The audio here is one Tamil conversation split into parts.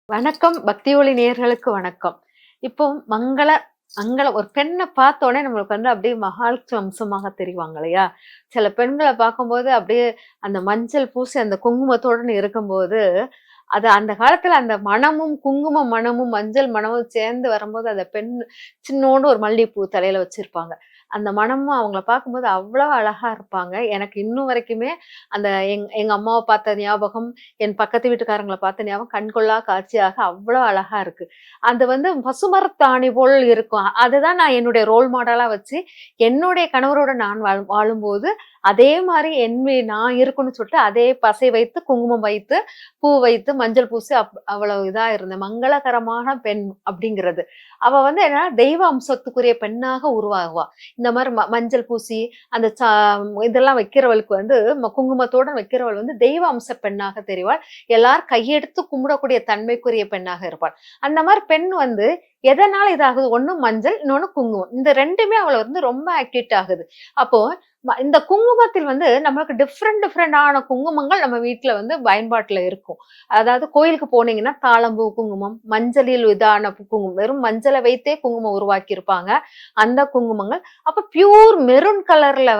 வணக்கம். பக்தி ஒளி நேயர்களுக்கு வணக்கம். இப்போ மங்கள ஒரு பெண்ணை பார்த்தோனே நம்மளுக்கு அப்படியே மகாலட்சுமி அம்சமாக தெரிவாங்க இல்லையா? சில பெண்களை பார்க்கும்போது அப்படியே அந்த மஞ்சள் பூசி அந்த குங்குமத்தோட இருக்கும்போது, அது அந்த காலத்துல அந்த மணமும், குங்கும மணமும், மஞ்சள் மணமும் சேர்ந்து வரும்போது, அந்த பெண் சின்னோண்டு ஒரு மல்லிகைப்பூ தலையில வச்சிருப்பாங்க. அந்த மணமும் அவங்கள பார்க்கும்போது அவ்வளோ அழகா இருப்பாங்க. எனக்கு இன்னும் வரைக்குமே அந்த எங்க அம்மாவ பார்த்த ஞாபகம், என் பக்கத்து வீட்டுக்காரங்கள பார்த்த ஞாபகம் கண்கொள்ளா காட்சியாக அவ்வளோ அழகா இருக்கு. அது பசுமரத்தாணி போல் இருக்கும். அதுதான் நான் என்னுடைய ரோல் மாடலா வச்சு, என்னுடைய கணவரோட நான் வாழும்போது, அதே மாரி நான் இருக்கணும்னு சொல்லிட்டு, அதே பசை வைத்து, குங்குமம் வைத்து, பூ வைத்து, மஞ்சள் பூசி அவ்வளவு இதா இருந்தேன். மங்களகரமான பெண் அப்படிங்கிறது. அவ என்னன்னா தெய்வ அம்சத்துக்குரிய பெண்ணாக உருவாகுவா. இந்த மாரி மஞ்சள் பூசி, அந்த இதெல்லாம் வைக்கிறவளுக்கு குங்குமத்தோட வைக்கிறவள் தெய்வ அம்ச பெண்ணாக தெரிவாள். எல்லாரும் கையெடுத்து கும்பிடக்கூடிய தன்மைக்குரிய பெண்ணாக இருப்பாள். அந்த மாரி பெண் எதனால இதாகுது? ஒண்ணு மஞ்சள், இன்னொன்னு குங்குமம். இந்த 2மே அவள ரொம்ப ஆக்டிவேட் ஆகுது. அப்போ இந்த குங்குமத்தில் நம்மளுக்கு டிஃப்ரெண்டான குங்குமங்கள் நம்ம வீட்ல பயன்பாட்டுல இருக்கும். அதாவது கோயிலுக்கு போனீங்கன்னா தாழம்பூ குங்குமம், மஞ்சளில் இதான குங்குமம், வெறும் மஞ்சளை வைத்தே குங்குமம் உருவாக்கி இருப்பாங்க. அந்த குங்குமங்கள். அப்ப பியூர் மெரூன் கலர்ல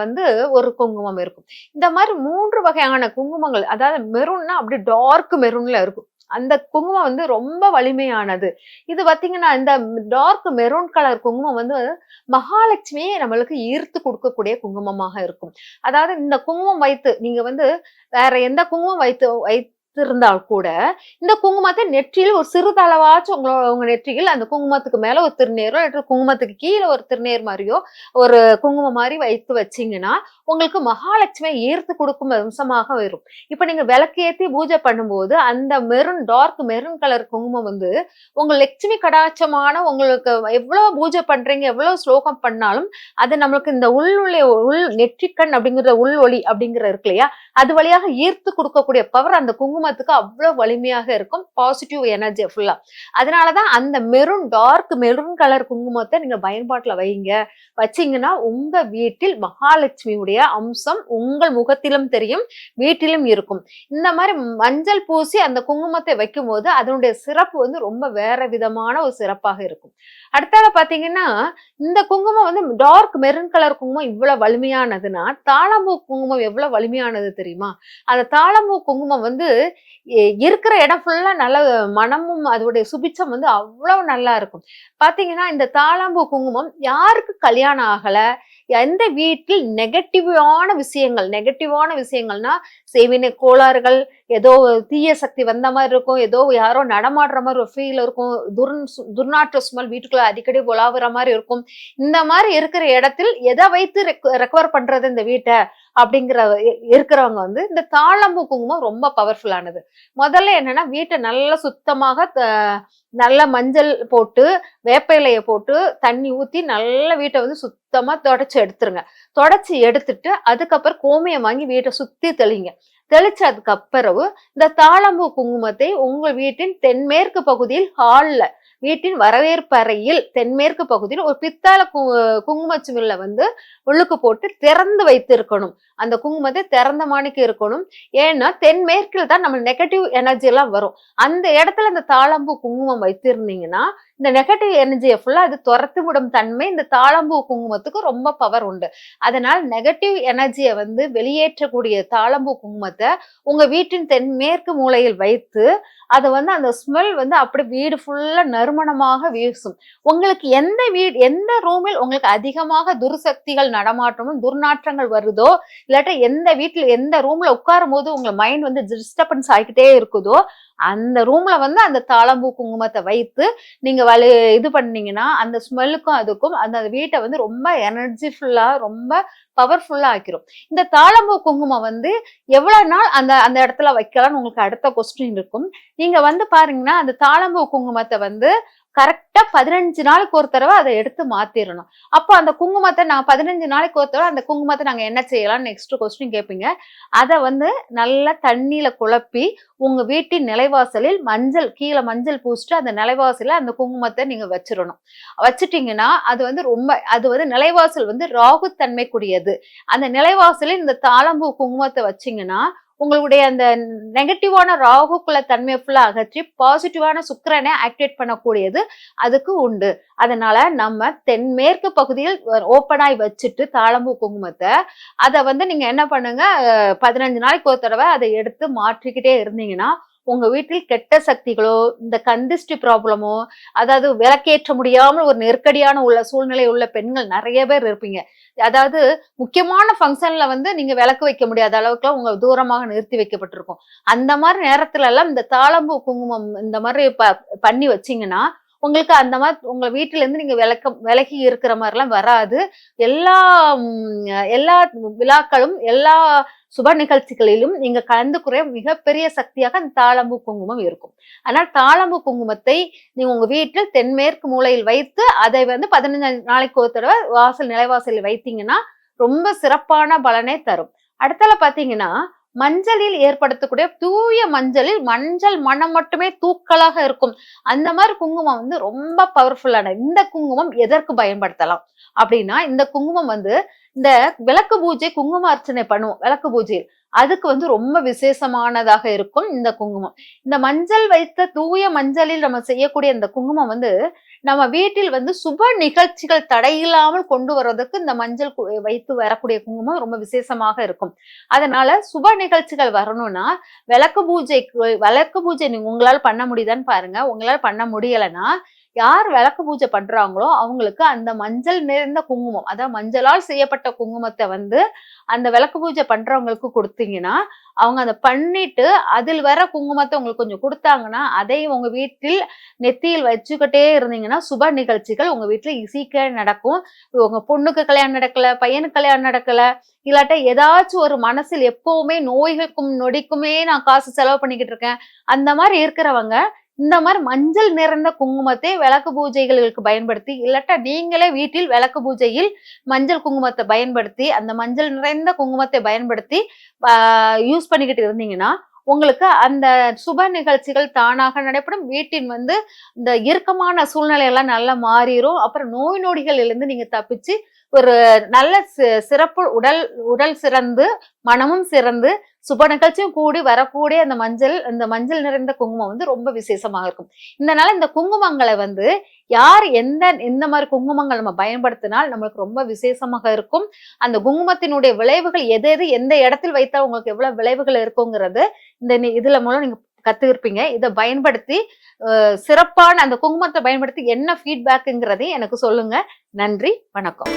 ஒரு குங்குமம் இருக்கும். இந்த மாதிரி 3 வகையான குங்குமங்கள், அதாவது மெரூன்னா அப்படி டார்க் மெரூன்ல இருக்கும். அந்த குங்குமம் ரொம்ப வலிமையானது. இது பாத்தீங்கன்னா இந்த டார்க் மெரூன் கலர் குங்குமம் மகாலட்சுமியை நம்மளுக்கு ஈர்த்து கொடுக்கக்கூடிய குங்குமமாக இருக்கும். அதாவது இந்த குங்குமம் வைத்து நீங்க வேற எந்த குங்குமம் வைத்திருந்தால் கூட, இந்த குங்குமத்தை நெற்றியில் ஒரு சிறிதளவாச்சும் உங்க நெற்றியில் அந்த குங்குமத்துக்கு மேல ஒரு திருநீரோ, குங்குமத்துக்கு கீழே ஒரு திருநீர் மாதிரியோ ஒரு குங்குமம் மாதிரி வைத்து வச்சீங்கன்னா, உங்களுக்கு மகாலட்சுமியை ஈர்த்து கொடுக்கும் அம்சமாக வரும். இப்ப நீங்க விளக்கு ஏத்தி பூஜை பண்ணும்போது அந்த டார்க் மெரூன் கலர் குங்குமம் உங்க லட்சுமி கடாட்சமான, உங்களுக்கு எவ்வளவு பூஜை பண்றீங்க, எவ்வளவு ஸ்லோகம் பண்ணாலும் அது நம்மளுக்கு இந்த உள் நெற்றிக்கண் அப்படிங்கிற உள் ஒளி அப்படிங்கிற இருக்கு இல்லையா, அது வழியாக ஈர்த்து கொடுக்கக்கூடிய பவர் அந்த குங்குமத்துக்கு அவ்வளவு வலிமையாக இருக்கும். பாசிட்டிவ் எனர்ஜி ஃபுல்லா. அதனாலதான் அந்த டார்க் மெரூன் கலர் குங்குமத்தை நீங்க பயன்பாட்டுல வைங்க. வச்சீங்கன்னா உங்க வீட்டில் மகாலட்சுமியுடைய அம்சம் உங்கள் முகத்திலும் தெரியும், வீட்டிலும் இருக்கும். இந்த மாதிரி மஞ்சள் பூசி அந்த குங்குமத்தை வைக்கும் போது அதனுடைய சிறப்பு ரொம்ப வேற விதமான ஒரு சிறப்பாக இருக்கும். அடுத்தால பாத்தீங்கன்னா, இந்த குங்குமம் டார்க் மெரூன் கலர் குங்குமம் இவ்வளவு வலிமையானதுன்னா, தாழம்பூ குங்குமம் எவ்வளவு வலிமையானது தெரியுமா? அந்த தாழம்பூ குங்குமம் இருக்கிற இடம் ஃபுல்லா நல்ல மனமும் அதோடைய சுபிச்சம் அவ்வளவு நல்லா இருக்கும். பாத்தீங்கன்னா இந்த தாழம்பூ குங்குமம் யாருக்கு கல்யாணம் ஆகல, எந்த வீட்டில் நெகட்டிவான விஷயங்கள்னா செய்வினை கோளாறுகள், ஏதோ தீய சக்தி வந்த மாதிரி இருக்கும், ஏதோ யாரோ நடமாடுற மாதிரி ஒரு ஃபீல் இருக்கும், துர்நாற்ற ஸ்மெல் வீட்டுக்குள்ள அடிக்கடி உலாவுற மாதிரி இருக்கும். இந்த மாதிரி இருக்கிற இடத்தில் எதை வைத்து ரெக்கவர் பண்றது இந்த வீட்டை அப்படிங்கிற இருக்கிறவங்க இந்த தாழம்பூ குங்குமம் ரொம்ப பவர்ஃபுல்லானது. முதல்ல என்னன்னா வீட்டை நல்லா சுத்தமாக நல்ல மஞ்சள் போட்டு, வேப்ப இலையை போட்டு, தண்ணி ஊத்தி நல்ல வீட்டை சுத்தமா தொடச்சு எடுத்துருங்க. தொடச்சு எடுத்துட்டு அதுக்கப்புறம் கோமியம் வாங்கி வீட்டை சுத்தி தெளிங்க. தெளிச்சதுக்கு அப்புறம் இந்த தாழம்பூ குங்குமத்தை உங்க வீட்டின் தென்மேற்கு பகுதியில் ஹால்ல, வீட்டின் வரவேற்பு அறையில் தென்மேற்கு பகுதியில் ஒரு பித்தளை குங்குமச்சிமில்ல உள்ளுக்கு போட்டு திறந்து வைத்து இருக்கணும். அந்த குங்குமத்தை திறந்த மாணிக்கு இருக்கணும். ஏன்னா தென்மேற்கில் தான் நம்ம நெகட்டிவ் எனர்ஜி எல்லாம் வரும். அந்த இடத்துல இந்த தாழம்பூ குங்குமம் வைத்திருந்தீங்கன்னா, இந்த நெகட்டிவ் எனர்ஜியை ஃபுல்லா அது துரத்து விடும் தன்மை இந்த தாழம்பூ குங்குமத்துக்கு ரொம்ப பவர் உண்டு. அதனால நெகட்டிவ் எனர்ஜியை வெளியேற்றக்கூடிய தாழம்பூ குங்குமத்தை உங்க வீட்டின் தென்மேற்கு மூலையில் வைத்து, அது அந்த ஸ்மெல் அப்படி வீடு ஃபுல்லா நறுமணமாக வீசும். உங்களுக்கு எந்த ரூமில் உங்களுக்கு அதிகமாக துர்சக்திகள் நடமாட்டமும் துர்நாற்றங்கள் வருதோ, இல்லாட்டா எந்த வீட்டுல எந்த ரூம்ல உட்காரும் போது உங்க மைண்ட் டிஸ்டர்பன்ஸ் ஆகிக்கிட்டே இருக்குதோ, அந்த ரூம்ல அந்த தாழம்பூ குங்குமத்தை வைத்து நீங்க இது பண்ணீங்கன்னா, அந்த ஸ்மெல்லுக்கும் அதுக்கும் அந்த வீட்டை ரொம்ப எனர்ஜிஃபுல்லா, ரொம்ப பவர்ஃபுல்லா ஆக்கிரும். இந்த தாழம்பூ குங்குமம் எவ்வளவு நாள் அந்த அந்த இடத்துல வைக்கலாம்னு உங்களுக்கு அடுத்த கொஸ்டின் இருக்கும். நீங்க பாருங்கன்னா அந்த தாழம்பூ குங்குமத்தை கரெக்டா 15 நாளைக்கு ஒரு தடவை அதை எடுத்து மாத்திரணும். அப்போ அந்த குங்குமத்தை நான் 15 நாளைக்கு ஒரு தடவை அந்த குங்குமத்தை நாங்க என்ன செய்யலாம் நெக்ஸ்ட் கொஸ்டின் கேட்பீங்க. அதை நல்லா தண்ணியில குழப்பி உங்க வீட்டின் நிலைவாசலில் கீழே மஞ்சள் பூசிட்டு அந்த நிலைவாசல அந்த குங்குமத்தை நீங்க வச்சிடணும். வச்சுட்டீங்கன்னா அது நிலைவாசல் ராகு தன்மைக்குரியது. அந்த நிலைவாசலில் இந்த தாழம்பூ குங்குமத்தை வச்சீங்கன்னா உங்களுடைய அந்த நெகட்டிவான ராகுக்குள்ள தன்மையை ஃபுல்லா அகற்றி பாசிட்டிவான சுக்கிரனை ஆக்டிவேட் பண்ணக்கூடியது அதுக்கு உண்டு. அதனால நம்ம தென்மேற்கு பகுதியில் ஓப்பனாய் வச்சுட்டு தாழம்பூ குங்குமத்தை அதை நீங்க என்ன பண்ணுங்க, 15 நாளைக்கு ஒரு தடவை அதை எடுத்து மாற்றிக்கிட்டே இருந்தீங்கன்னா உங்க வீட்டில் கெட்ட சக்திகளோ இந்த கந்திஷ்டி ப்ராப்ளமோ, அதாவது விளக்கேற்ற முடியாமல் ஒரு நெருக்கடியான உள்ள சூழ்நிலை உள்ள பெண்கள் நிறைய பேர் இருப்பீங்க. அதாவது முக்கியமான ஃபங்க்ஷன்ல நீங்க விளக்கு வைக்க முடியாத அளவுக்குலாம் உங்க தூரமாக நிறுத்தி வைக்கப்பட்டிருக்கும். அந்த மாதிரி நேரத்துல எல்லாம் இந்த தாழம்பூ குங்குமம் இந்த மாதிரி பண்ணி வச்சீங்கன்னா உங்களுக்கு அந்த மாதிரி உங்க வீட்டுல இருந்து நீங்க விலகி இருக்கிற மாதிரி எல்லாம் வராது. எல்லா எல்லா விழாக்களும் எல்லா சுப நிகழ்ச்சிகளிலும் நீங்க கலந்துக்குற மிகப்பெரிய சக்தியாக அந்த தாழம்பூ குங்குமம் இருக்கும். ஆனால் தாழம்பூ குங்குமத்தை நீங்க உங்க வீட்டில் தென்மேற்கு மூலையில் வைத்து அதை 15 நாளைக்கு ஒரு தடவை நிலைவாசலில் வைத்தீங்கன்னா ரொம்ப சிறப்பான பலனை தரும். அடுத்தால பாத்தீங்கன்னா மஞ்சளில் ஏற்படுத்தக்கூடிய தூய மஞ்சளில் மஞ்சள் மனம் மட்டுமே தூக்கலாக இருக்கும். அந்த மாதிரி குங்குமம் ரொம்ப பவர்ஃபுல்லான இந்த குங்குமம் எதற்கு பயன்படுத்தலாம் அப்படின்னா, இந்த குங்குமம் இந்த விளக்கு பூஜை குங்கும அர்ச்சனை பண்ணுவோம் விளக்கு பூஜை, அதுக்கு ரொம்ப விசேஷமானதாக இருக்கும் இந்த குங்குமம். இந்த மஞ்சள் வைத்த தூய மஞ்சளில் நம்ம செய்யக்கூடிய இந்த குங்குமம் நம்ம வீட்டில் சுப நிகழ்ச்சிகள் தடையில்லாமல் கொண்டு வர்றதுக்கு இந்த மஞ்சள் வைத்து வரக்கூடிய குங்குமம் ரொம்ப விசேஷமாக இருக்கும். அதனால சுப நிகழ்ச்சிகள் வரணும்னா விளக்கு பூஜை உங்களால் பண்ண முடியுதான்னு பாருங்க. உங்களால் பண்ண முடியலைன்னா யார் விளக்கு பூஜை பண்றாங்களோ அவங்களுக்கு அந்த மஞ்சள் நிறைந்த குங்குமம், அதாவது மஞ்சளால் செய்யப்பட்ட குங்குமத்தை அந்த விளக்கு பூஜை பண்றவங்களுக்கு கொடுத்தீங்கன்னா அவங்க அதை பண்ணிட்டு அதில் வர குங்குமத்தை உங்களுக்கு கொஞ்சம் கொடுத்தாங்கன்னா அதை உங்க வீட்டில் நெத்தியில் வச்சுக்கிட்டே இருந்தீங்கன்னா சுப நிகழ்ச்சிகள் உங்க வீட்டுல சீக்கிரம் நடக்கும். உங்க பொண்ணுக்கு கல்யாணம் நடக்கல, பையனுக்கு கல்யாணம் நடக்கல, இல்லாட்ட ஏதாச்சும் ஒரு மனசில் எப்பவுமே நோய்களுக்கும் நொடிக்குமே நான் காசு செலவு பண்ணிக்கிட்டு இருக்கேன், அந்த மாதிரி இருக்கிறவங்க இந்த மாதிரி மஞ்சள் நிறைந்த குங்குமத்தை விளக்கு பூஜைகளுக்கு பயன்படுத்தி, இல்லாட்டா நீங்களே வீட்டில் விளக்கு பூஜையில் மஞ்சள் குங்குமத்தை பயன்படுத்தி அந்த மஞ்சள் நிறைந்த குங்குமத்தை பயன்படுத்தி யூஸ் பண்ணிக்கிட்டு இருந்தீங்கன்னா உங்களுக்கு அந்த சுப நிகழ்ச்சிகள் தானாக நடைபெறும். வீட்டின் இந்த இறுக்கமான சூழ்நிலையெல்லாம் நல்லா மாறிடும். அப்புறம் நோய் நொடிகளிலிருந்து நீங்க தப்பிச்சு ஒரு நல்ல சிறப்பு உடல் சிறந்து மனமும் சிறந்து சுப நிகழ்ச்சியும் கூடி வரக்கூடிய அந்த மஞ்சள் நிறைந்த குங்குமம் ரொம்ப விசேஷமாக இருக்கும். இதனால இந்த குங்குமங்களை யார் எந்த மாதிரி குங்குமங்கள் நம்ம பயன்படுத்தினால் நம்மளுக்கு ரொம்ப விசேஷமாக இருக்கும். அந்த குங்குமத்தினுடைய விளைவுகள் எந்த இடத்தில் வைத்தா உங்களுக்கு எவ்வளவு விளைவுகள் இருக்குங்கிறது இதுல மூலம் நீங்க கத்துக்கிருப்பீங்க. இதை பயன்படுத்தி சிறப்பான அந்த குங்குமத்தை பயன்படுத்தி என்ன ஃபீட்பேக்குங்கிறதையும் எனக்கு சொல்லுங்க. நன்றி, வணக்கம்.